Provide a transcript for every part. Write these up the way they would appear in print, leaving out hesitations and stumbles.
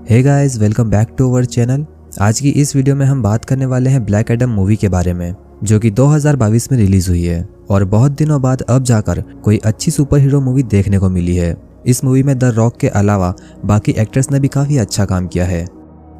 Hey guys, welcome back to our channel. आज की इस वीडियो में हम बात करने वाले हैं ब्लैक एडम मूवी के बारे में, जो कि 2022 में रिलीज हुई है और बहुत दिनों बाद अब जाकर कोई अच्छी सुपर हीरो मूवी देखने को मिली है। इस मूवी में द रॉक के अलावा बाकी एक्टर्स ने भी काफ़ी अच्छा काम किया है।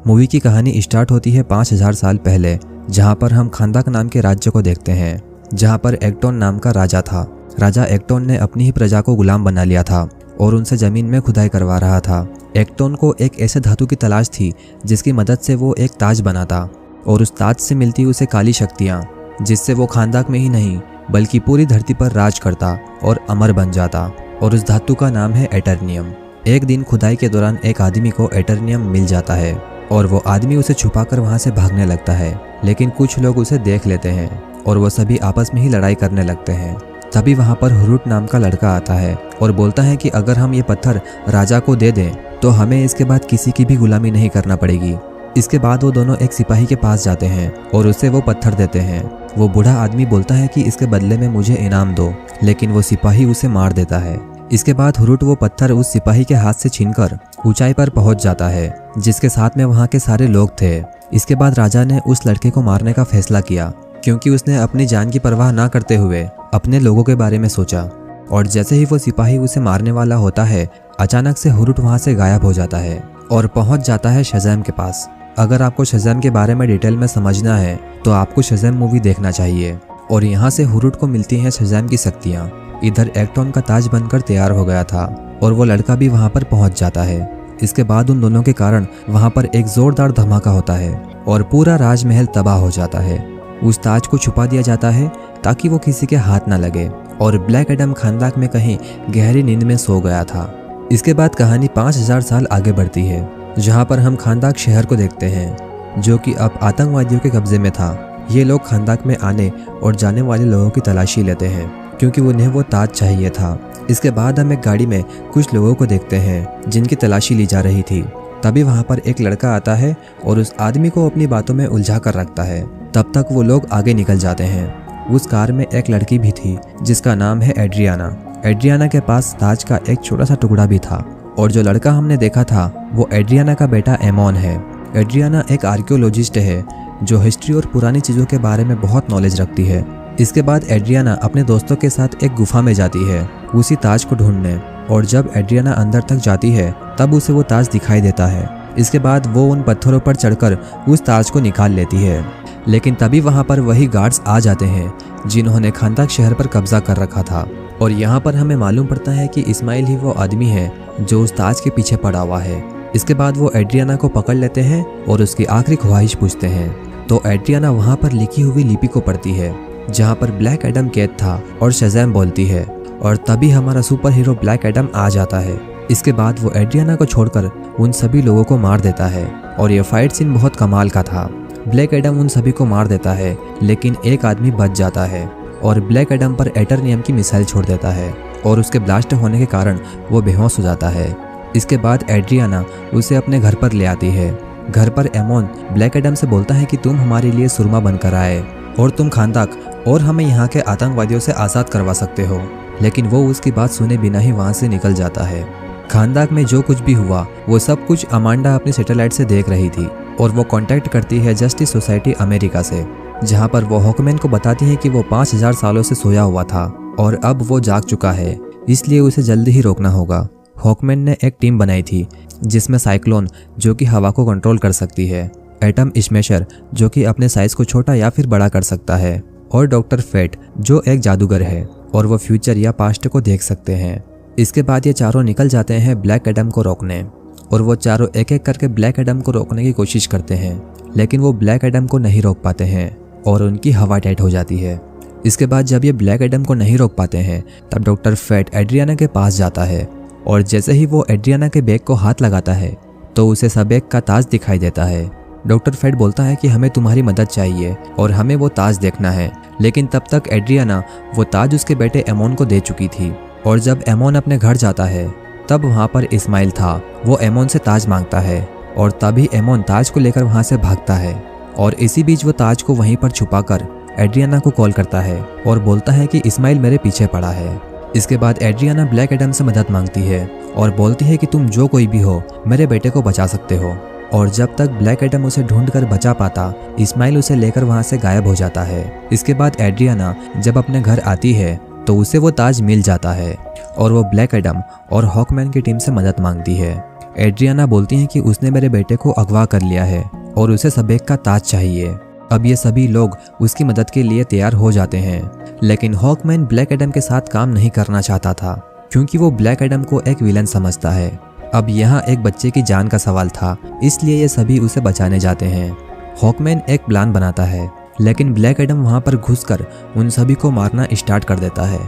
मूवी की कहानी स्टार्ट होती है 5000 साल पहले, जहाँ पर हम खांदाक नाम के राज्य को देखते हैं, जहाँ पर एक्टोन नाम का राजा था। राजा एक्टोन ने अपनी ही प्रजा को गुलाम बना लिया था और उनसे ज़मीन में खुदाई करवा रहा था। एक्टोन को एक ऐसे धातु की तलाश थी जिसकी मदद से वो एक ताज बनाता और उस ताज से मिलती उसे काली शक्तियाँ, जिससे वो खांदाक में ही नहीं बल्कि पूरी धरती पर राज करता और अमर बन जाता। और उस धातु का नाम है एटर्नियम। एक दिन खुदाई के दौरान एक आदमी को एटर्नियम मिल जाता है और वो आदमी उसे छुपाकर वहाँ से भागने लगता है, लेकिन कुछ लोग उसे देख लेते हैं और वो सभी आपस में ही लड़ाई करने लगते हैं। तभी वहाँ पर हुरुट नाम का लड़का आता है और बोलता है कि अगर हम ये पत्थर राजा को दे दें तो हमें इसके बाद किसी की भी गुलामी नहीं करना पड़ेगी। इसके बाद वो दोनों एक सिपाही के पास जाते हैं और उसे वो पत्थर देते हैं। वो बूढ़ा आदमी बोलता है कि इसके बदले में मुझे इनाम दो, लेकिन वो सिपाही उसे मार देता है। इसके बाद हुरुट वो पत्थर उस सिपाही के हाथ से छीनकर ऊंचाई पर पहुंच जाता है, जिसके साथ में वहाँ के सारे लोग थे। इसके बाद राजा ने उस लड़के को मारने का फैसला किया, क्योंकि उसने अपनी जान की परवाह ना करते हुए अपने लोगों के बारे में सोचा। और जैसे ही वो सिपाही उसे मारने वाला होता है, अचानक से हुरुट वहाँ से गायब हो जाता है और पहुँच जाता है शज़ैम के पास। अगर आपको शज़ैम के बारे में डिटेल में समझना है तो आपको शज़ैम मूवी देखना चाहिए। और यहाँ से हुरुट को मिलती हैं शज़ैम की शक्तियाँ। इधर एक्टोन का ताज बनकर तैयार हो गया था और वो लड़का भी वहाँ पर पहुँच जाता है। इसके बाद उन दोनों के कारण वहाँ पर एक जोरदार धमाका होता है और पूरा राजमहल तबाह हो जाता है। उस ताज को छुपा दिया जाता है ताकि वो किसी के हाथ ना लगे और ब्लैक एडम खांदाक में कहीं गहरी नींद में सो गया था। इसके बाद कहानी 5000 साल आगे बढ़ती है, जहाँ पर हम खांदाक शहर को देखते हैं, जो कि अब आतंकवादियों के कब्जे में था। ये लोग खांदाक में आने और जाने वाले लोगों की तलाशी लेते हैं, क्योंकि उन्हें वो ताज चाहिए था। इसके बाद हम एक गाड़ी में कुछ लोगों को देखते हैं जिनकी तलाशी ली जा रही थी। तभी वहाँ पर एक लड़का आता है और उस आदमी को अपनी बातों में उलझा कर रखता है। तब तक वो लोग आगे निकल जाते हैं। उस कार में एक लड़की भी थी जिसका नाम है एड्रियाना। एड्रियाना के पास ताज का एक छोटा सा टुकड़ा भी था और जो लड़का हमने देखा था वो एड्रियाना का बेटा एमोन है। एड्रियाना एक आर्कियोलॉजिस्ट है जो हिस्ट्री और पुरानी चीज़ों के बारे में बहुत नॉलेज रखती है। इसके बाद एड्रियाना अपने दोस्तों के साथ एक गुफा में जाती है उसी ताज को ढूंढने, और जब एड्रियाना अंदर तक जाती है तब उसे वो ताज दिखाई देता है। इसके बाद वो उन पत्थरों पर चढ़कर उस ताज को निकाल लेती है, लेकिन तभी वहाँ पर वही गार्ड्स आ जाते हैं जिन्होंने खांदाक शहर पर कब्जा कर रखा था। और यहाँ पर हमें मालूम पड़ता है कि इस्माइल ही वो आदमी है जो उस ताज के पीछे पड़ा हुआ है। इसके बाद वो एड्रियाना को पकड़ लेते हैं और उसकी आखिरी ख्वाहिश पूछते हैं। तो एड्रियाना वहाँ पर लिखी हुई लिपि को पढ़ती है जहाँ पर ब्लैक एडम कैद था और शज़ैम बोलती है, और तभी हमारा सुपर हीरो ब्लैक एडम आ जाता है। इसके बाद वो एड्रियाना को छोड़कर उन सभी लोगों को मार देता है और ये फाइट सीन बहुत कमाल का था। ब्लैक एडम उन सभी को मार देता है, लेकिन एक आदमी बच जाता है और ब्लैक एडम पर एटर्नियम की मिसाइल छोड़ देता है और उसके ब्लास्ट होने के कारण वो बेहोश हो जाता है। इसके बाद एड्रियाना उसे अपने घर पर ले आती है। घर पर एमोन ब्लैक एडम से बोलता है कि तुम हमारे लिए सुरमा बनकर आए और तुम खांदाक और हमें यहाँ के आतंकवादियों से आज़ाद करवा सकते हो, लेकिन वो उसकी बात सुने बिना ही वहाँ से निकल जाता है। खांदाक में जो कुछ भी हुआ वो सब कुछ अमांडा अपनी सैटेलाइट से देख रही थी और वो कांटेक्ट करती है जस्टिस सोसाइटी अमेरिका से, जहाँ पर वो हॉकमैन को बताती है कि वो 5000 सालों से सोया हुआ था और अब वो जाग चुका है, इसलिए उसे जल्दी ही रोकना होगा। हॉकमैन ने एक टीम बनाई थी जिसमें साइक्लोन जो कि हवा को कंट्रोल कर सकती है, एटम स्मैशर जो कि अपने साइज को छोटा या फिर बड़ा कर सकता है, और डॉक्टर फेट जो एक जादूगर है और वो फ्यूचर या पास्ट को देख सकते हैं। इसके बाद ये चारों निकल जाते हैं ब्लैक एडम को रोकने, और वो चारों एक एक करके ब्लैक एडम को रोकने की कोशिश करते हैं, लेकिन वो ब्लैक एडम को नहीं रोक पाते हैं और उनकी हवा टाइट हो जाती है। इसके बाद जब ये ब्लैक एडम को नहीं रोक पाते हैं तब डॉक्टर फेट एड्रियाना के पास जाता है, और जैसे ही वो एड्रियाना के बैग को हाथ लगाता है तो उसे सबेक का ताज दिखाई देता है। डॉक्टर फेट बोलता है कि हमें तुम्हारी मदद चाहिए और हमें वो ताज देखना है, लेकिन तब तक एड्रियाना वो ताज उसके बेटे एमोन को दे चुकी थी। और जब एमोन अपने घर जाता है तब वहाँ पर इस्माइल था। वो एमोन से ताज मांगता है और तभी एमोन ताज को लेकर वहाँ से भागता है, और इसी बीच वो ताज को वहीं पर छुपाकर एड्रियाना को कॉल करता है और बोलता है कि इस्माइल मेरे पीछे पड़ा है। इसके बाद एड्रियाना ब्लैक एडम से मदद मांगती है और बोलती है कि तुम जो कोई भी हो मेरे बेटे को बचा सकते हो। और जब तक ब्लैक एडम उसे ढूंढकर बचा पाता, इस्माइल उसे लेकर वहां से गायब हो जाता है। इसके बाद एड्रियाना जब अपने घर आती है तो उसे वो ताज मिल जाता है और वो ब्लैक एडम और हॉकमैन की टीम से मदद मांगती है। एड्रियाना बोलती है कि उसने मेरे बेटे को अगवा कर लिया है और उसे सबेक का ताज चाहिए। अब ये सभी लोग उसकी मदद के लिए तैयार हो जाते हैं, लेकिन हॉकमैन ब्लैक एडम के साथ काम नहीं करना चाहता था क्योंकि वो ब्लैक एडम को एक विलन समझता है। अब यहाँ एक बच्चे की जान का सवाल था, इसलिए ये सभी उसे बचाने जाते हैं। हॉकमैन एक प्लान बनाता है, लेकिन ब्लैक एडम वहाँ पर घुसकर उन सभी को मारना स्टार्ट कर देता है।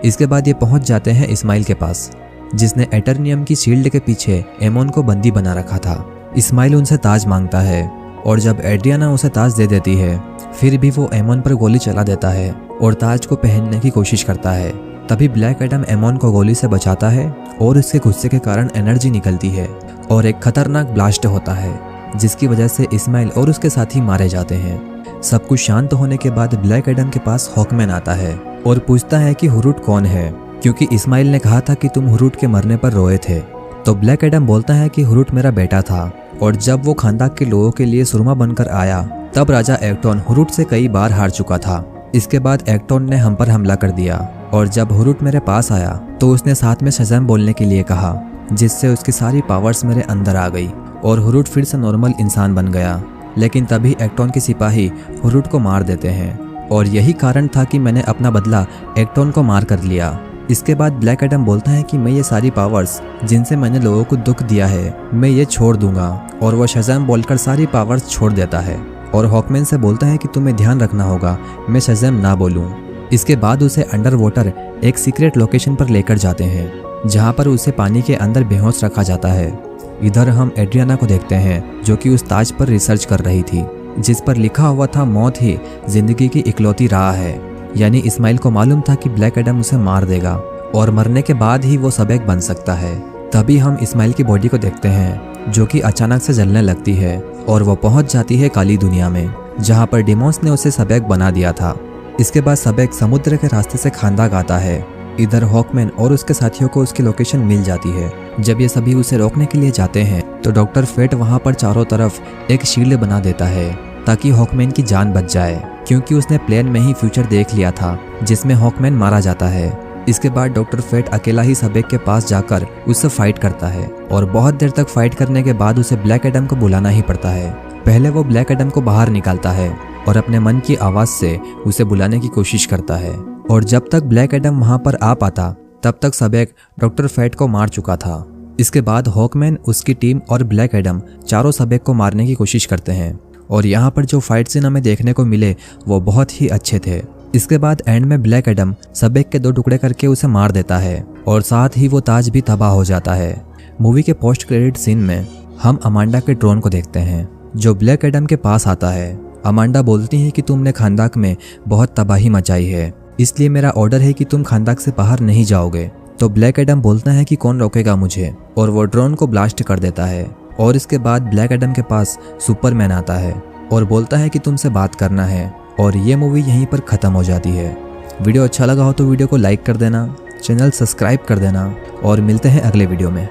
इसके बाद ये पहुँच जाते हैं इस्माइल के पास, जिसने एटर्नियम की शील्ड के पीछे एमोन को बंदी बना रखा था। इस्माइल उनसे ताज मांगता है और जब एड्रियाना उसे ताज दे देती है, फिर भी वो एमोन पर गोली चला देता है और ताज को पहनने की कोशिश करता है। तभी ब्लैक एडम एमोन को गोली से बचाता है और उसके गुस्से के कारण एनर्जी निकलती है और एक खतरनाक ब्लास्ट होता है, जिसकी वजह से इस्माइल और उसके साथी मारे जाते हैं। सब कुछ शांत होने के बाद ब्लैक एडम के पास हॉकमैन आता है और पूछता है कि हुरूट कौन है, क्योंकि इस्माइल ने कहा था कि तुम हुरूट के मरने पर रोए थे। तो ब्लैक एडम बोलता है कि हुरूट मेरा बेटा था और जब वो खानदान के लोगों के लिए सुरमा बनकर आया तब राजा एक्टोन हुरूट से कई बार हार चुका था। इसके बाद एक्टोन ने हम पर हमला कर दिया और जब हुरूट मेरे पास आया तो उसने साथ में शज़ैम बोलने के लिए कहा, जिससे उसकी सारी पावर्स मेरे अंदर आ गई और हुरूट फिर से नॉर्मल इंसान बन गया। लेकिन तभी एक्टोन के सिपाही हुरूट को मार देते हैं और यही कारण था कि मैंने अपना बदला एक्टोन को मार कर लिया। इसके बाद ब्लैक एडम बोलता है कि मैं ये सारी पावर्स जिनसे मैंने लोगों को दुख दिया है मैं ये छोड़ दूंगा, और वो शज़ैम बोलकर सारी पावर्स छोड़ देता है और हॉकमैन से बोलता है कि तुम्हें ध्यान रखना होगा मैं शज़ैम ना बोलूं। इसके बाद उसे अंडर वाटर एक सीक्रेट लोकेशन पर लेकर जाते हैं, जहां पर उसे पानी के अंदर बेहोश रखा जाता है। इधर हम एड्रियाना को देखते हैं जो कि उस ताज पर रिसर्च कर रही थी, जिस पर लिखा हुआ था मौत ही जिंदगी की इकलौती राह है। यानी इस्माइल को मालूम था कि ब्लैक एडम उसे मार देगा और मरने के बाद ही वो सबेक बन सकता है। तभी हम इस्माइल की बॉडी को देखते हैं जो कि अचानक से जलने लगती है और वो पहुंच जाती है काली दुनिया में, जहां पर डिमोस ने उसे सबेक बना दिया था। इसके बाद सबेक समुद्र के रास्ते से खानदान आता है। इधर हॉकमैन और उसके साथियों को उसकी लोकेशन मिल जाती है। जब ये सभी उसे रोकने के लिए जाते हैं तो डॉक्टर फेट वहां पर चारों तरफ एक शील्ड बना देता है ताकि हॉकमैन की जान बच जाए, क्योंकि उसने प्लेन में ही फ्यूचर देख लिया था जिसमें हॉकमैन मारा जाता है। इसके बाद डॉक्टर फेट अकेला ही सबेक के पास जाकर उससे फाइट करता है और बहुत देर तक फाइट करने के बाद उसे ब्लैक एडम को बुलाना ही पड़ता है। पहले वो ब्लैक एडम को बाहर निकालता है और अपने मन की आवाज से उसे बुलाने की कोशिश करता है, और जब तक ब्लैक एडम वहां पर आ पाता तब तक सबेक डॉक्टर फेट को मार चुका था। इसके बाद हॉकमैन, उसकी टीम और ब्लैक एडम चारों सबेक को मारने की कोशिश करते हैं और यहाँ पर जो फाइट सीन हमें देखने को मिले वो बहुत ही अच्छे थे। इसके बाद एंड में ब्लैक एडम सबेक के 2 टुकड़े करके उसे मार देता है और साथ ही वो ताज भी तबाह हो जाता है। मूवी के पोस्ट क्रेडिट सीन में हम अमांडा के ड्रोन को देखते हैं जो ब्लैक एडम के पास आता है। अमांडा बोलती है कि तुमने खानदान में बहुत तबाही मचाई है, इसलिए मेरा ऑर्डर है कि तुम खानदान से बाहर नहीं जाओगे। तो ब्लैक एडम बोलता है कि कौन रोकेगा मुझे, और वो ड्रोन को ब्लास्ट कर देता है। और इसके बाद ब्लैक एडम के पास सुपरमैन आता है और बोलता है कि तुमसे बात करना है, और ये मूवी यहीं पर ख़त्म हो जाती है। वीडियो अच्छा लगा हो तो वीडियो को लाइक कर देना, चैनल सब्सक्राइब कर देना और मिलते हैं अगले वीडियो में।